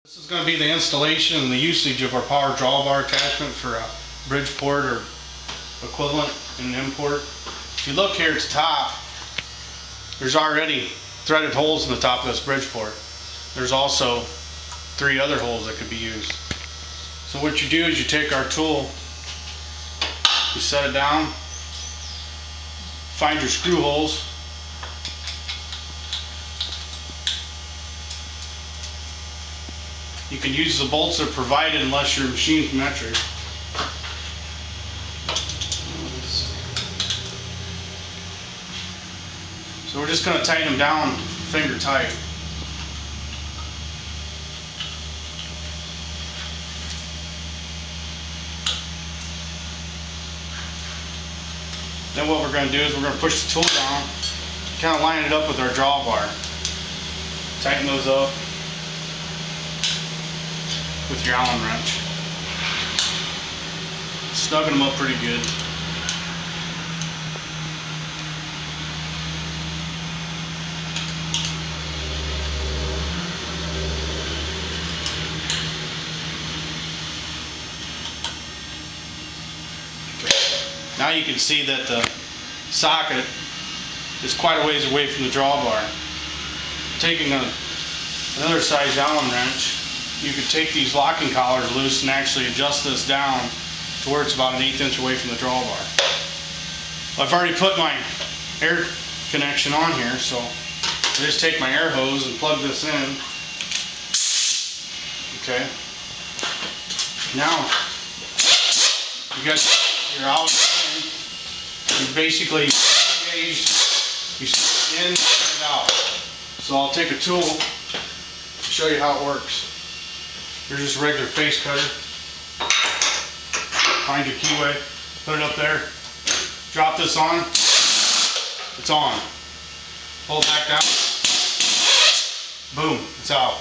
This is going to be the installation and the usage of our power drawbar attachment for a Bridgeport or equivalent in an import. If you look here at the top, there's already threaded holes in the top of this Bridgeport. There's also 3 other holes that could be used. So what you do is you take our tool, you set it down, find your screw holes, you can use the bolts that are provided unless your machine's metric. So we're just going to tighten them down finger tight. Then what we're going to do is we're going to push the tool down, kind of line it up with our drawbar. Tighten those up with your Allen wrench. Snugging them up pretty good. Now you can see that the socket is quite a ways away from the drawbar. Taking another size Allen wrench, you could take these locking collars loose and actually adjust this down to where it's about 1/8 inch away from the drawbar. I've already put my air connection on here, so I just take my air hose and plug this in. Okay. Now you got your out. You basically engage, you stick it in and out. So I'll take a tool to show you how it works. Here's just a regular face cutter. Find your keyway, put it up there, drop this on, it's on. Pull it back down, boom, it's out.